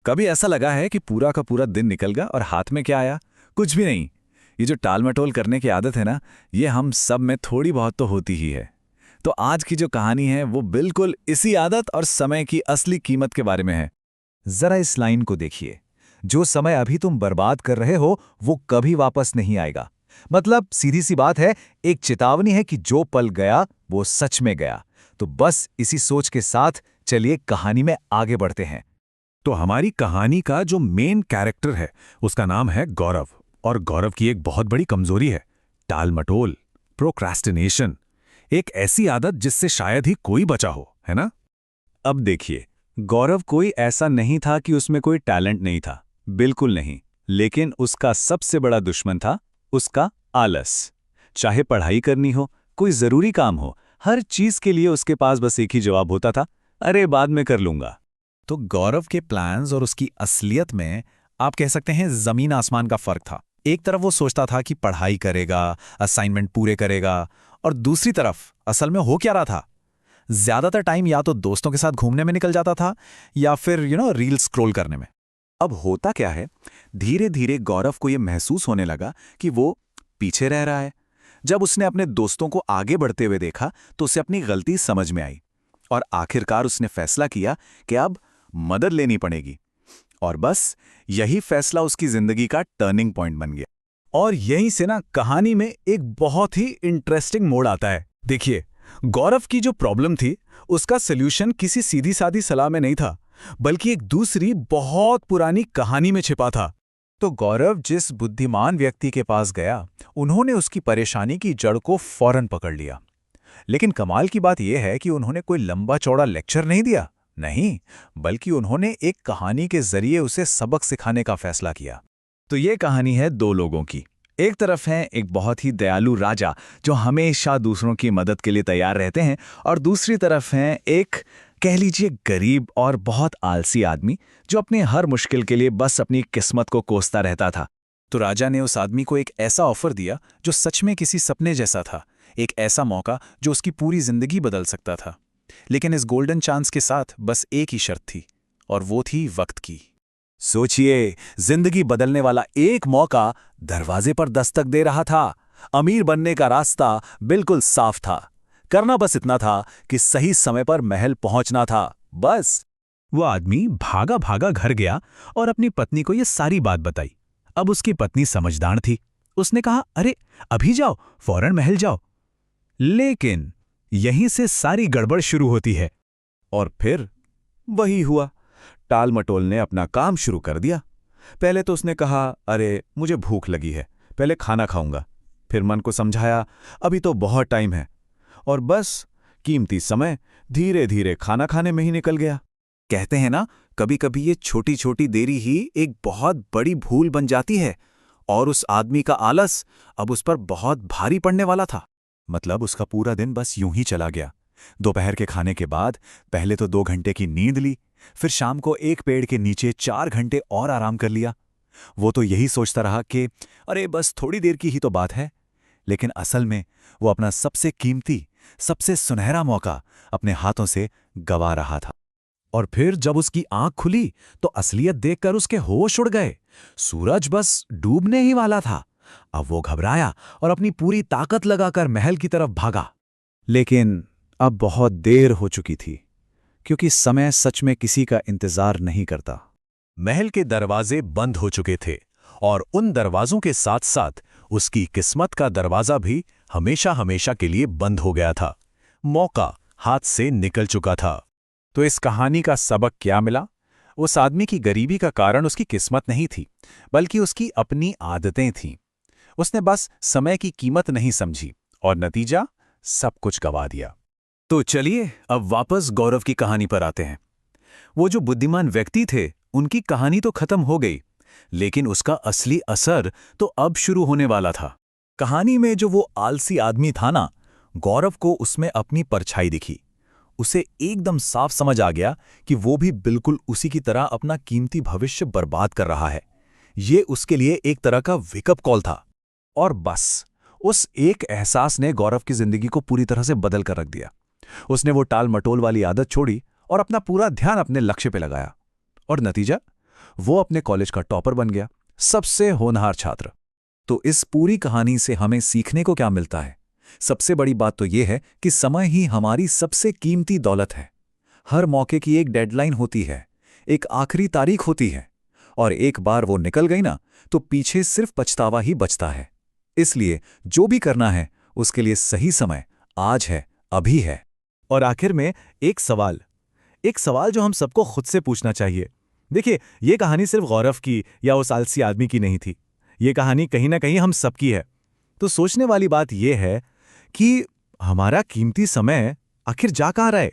कभी ऐसा लगा है कि पूरा का पूरा दिन निकल गया और हाथ में क्या आया? कुछ भी नहीं। ये जो टाल-मटोल करने की आदत है ना, ये हम सब में थोड़ी बहुत तो होती ही है। तो आज की जो कहानी है वो बिल्कुल इसी आदत और समय की असली कीमत के बारे में है। जरा इस लाइन को देखिए। जो समय अभी तुम बर्बाद कर रहे हो वो कभी वापस नहीं आएगा। मतलब सीधी सी बात है, एक चेतावनी है कि जो पल गया वो सच में गया। तो बस इसी सोच के साथ चलिए कहानी में आगे बढ़ते हैं। तो हमारी कहानी का जो मेन कैरेक्टर है उसका नाम है गौरव। और गौरव की एक बहुत बड़ी कमजोरी है टाल-मटोल, प्रोक्रेस्टिनेशन। एक ऐसी आदत जिससे शायद ही कोई बचा हो, है ना? अब देखिए, गौरव कोई ऐसा नहीं था कि उसमें कोई टैलेंट नहीं था, बिल्कुल नहीं। लेकिन उसका सबसे बड़ा दुश्मन था उसका आलस। चाहे पढ़ाई करनी हो, कोई जरूरी काम हो, हर चीज के लिए उसके पास बस एक ही जवाब होता था, अरे बाद में कर लूंगा। तो गौरव के प्लान्स और उसकी असलियत में आप कह सकते हैं जमीन आसमान का फर्क था। एक तरफ वो सोचता था कि पढ़ाई करेगा, असाइनमेंट पूरे करेगा, और दूसरी तरफ असल में हो क्या रहा था? ज्यादातर टाइम या तो दोस्तों के साथ घूमने में निकल जाता था या फिर रील स्क्रॉल करने में। अब होता क्या है, धीरे धीरे गौरव को यह महसूस होने लगा कि वो पीछे रह रहा है। जब उसने अपने दोस्तों को आगे बढ़ते हुए देखा तो उसे अपनी गलती समझ में आई और आखिरकार उसने फैसला किया कि अब मदद लेनी पड़ेगी। और बस यही फैसला उसकी जिंदगी का टर्निंग पॉइंट बन गया। और यहीं से ना कहानी में एक बहुत ही इंटरेस्टिंग मोड़ आता है। देखिए, गौरव की जो प्रॉब्लम थी उसका सॉल्यूशन किसी सीधी सादी सलाह में नहीं था, बल्कि एक दूसरी बहुत पुरानी कहानी में छिपा था। तो गौरव जिस बुद्धिमान व्यक्ति के पास गया, उन्होंने उसकी परेशानी की जड़ को फौरन पकड़ लिया। लेकिन कमाल की बात यह है कि उन्होंने कोई लंबा चौड़ा लेक्चर नहीं दिया, नहीं, बल्कि उन्होंने एक कहानी के जरिए उसे सबक सिखाने का फैसला किया। तो ये कहानी है दो लोगों की। एक तरफ है एक बहुत ही दयालु राजा जो हमेशा दूसरों की मदद के लिए तैयार रहते हैं, और दूसरी तरफ है एक, कह लीजिए, गरीब और बहुत आलसी आदमी जो अपने हर मुश्किल के लिए बस अपनी किस्मत को कोसता रहता था। तो राजा ने उस आदमी को एक ऐसा ऑफर दिया जो सच में किसी सपने जैसा था, एक ऐसा मौका जो उसकी पूरी जिंदगी बदल सकता था। लेकिन इस गोल्डन चांस के साथ बस एक ही शर्त थी, और वो थी वक्त की। सोचिए, जिंदगी बदलने वाला एक मौका दरवाजे पर दस्तक दे रहा था। अमीर बनने का रास्ता बिल्कुल साफ था। करना बस इतना था कि सही समय पर महल पहुंचना था, बस। वो आदमी भागा भागा घर गया और अपनी पत्नी को ये सारी बात बताई। अब उसकी पत्नी समझदार थी। उसने कहा, अरे अभी जाओ, फौरन महल जाओ। लेकिन यहीं से सारी गड़बड़ शुरू होती है। और फिर वही हुआ। टाल-मटोल ने अपना काम शुरू कर दिया। पहले तो उसने कहा, अरे मुझे भूख लगी है, पहले खाना खाऊंगा। फिर मन को समझाया, अभी तो बहुत टाइम है। और बस कीमती समय धीरे धीरे खाना खाने में ही निकल गया। कहते हैं ना, कभी कभी ये छोटी छोटी देरी ही एक बहुत बड़ी भूल बन जाती है। और उस आदमी का आलस अब उस पर बहुत भारी पड़ने वाला था। मतलब उसका पूरा दिन बस यूं ही चला गया। दोपहर के खाने के बाद पहले तो 2 घंटे की नींद ली, फिर शाम को एक पेड़ के नीचे 4 घंटे और आराम कर लिया। वो तो यही सोचता रहा कि अरे बस थोड़ी देर की ही तो बात है। लेकिन असल में वो अपना सबसे कीमती, सबसे सुनहरा मौका अपने हाथों से गवा रहा था। और फिर जब उसकी आंख खुली तो असलियत देखकर उसके होश उड़ गए। सूरज बस डूबने ही वाला था। अब वो घबराया और अपनी पूरी ताकत लगाकर महल की तरफ भागा। लेकिन अब बहुत देर हो चुकी थी, क्योंकि समय सच में किसी का इंतजार नहीं करता। महल के दरवाजे बंद हो चुके थे, और उन दरवाजों के साथ साथ उसकी किस्मत का दरवाजा भी हमेशा हमेशा के लिए बंद हो गया था। मौका हाथ से निकल चुका था। तो इस कहानी का सबक क्या मिला? उस आदमी की गरीबी का कारण उसकी किस्मत नहीं थी, बल्कि उसकी अपनी आदतें थीं। उसने बस समय की कीमत नहीं समझी, और नतीजा सब कुछ गवा दिया। तो चलिए अब वापस गौरव की कहानी पर आते हैं। वो जो बुद्धिमान व्यक्ति थे, उनकी कहानी तो खत्म हो गई, लेकिन उसका असली असर तो अब शुरू होने वाला था। कहानी में जो वो आलसी आदमी था ना, गौरव को उसमें अपनी परछाई दिखी। उसे एकदम साफ समझ आ गया कि वो भी बिल्कुल उसी की तरह अपना कीमती भविष्य बर्बाद कर रहा है। ये उसके लिए एक तरह का वेकअप कॉल था। और बस उस एक एहसास ने गौरव की जिंदगी को पूरी तरह से बदल कर रख दिया। उसने वो टाल-मटोल वाली आदत छोड़ी और अपना पूरा ध्यान अपने लक्ष्य पे लगाया। और नतीजा, वो अपने कॉलेज का टॉपर बन गया, सबसे होनहार छात्र। तो इस पूरी कहानी से हमें सीखने को क्या मिलता है? सबसे बड़ी बात तो यह है कि समय ही हमारी सबसे कीमती दौलत है। हर मौके की एक डेडलाइन होती है, एक आखिरी तारीख होती है, और एक बार वो निकल गई ना, तो पीछे सिर्फ पछतावा ही बचता है। इसलिए जो भी करना है उसके लिए सही समय आज है, अभी है। और आखिर में एक सवाल जो हम सबको खुद से पूछना चाहिए। देखिए, ये कहानी सिर्फ गौरव की या उस आलसी आदमी की नहीं थी। ये कहानी कहीं ना कहीं हम सबकी है। तो सोचने वाली बात यह है कि हमारा कीमती समय आखिर जा कहाँ रहा है?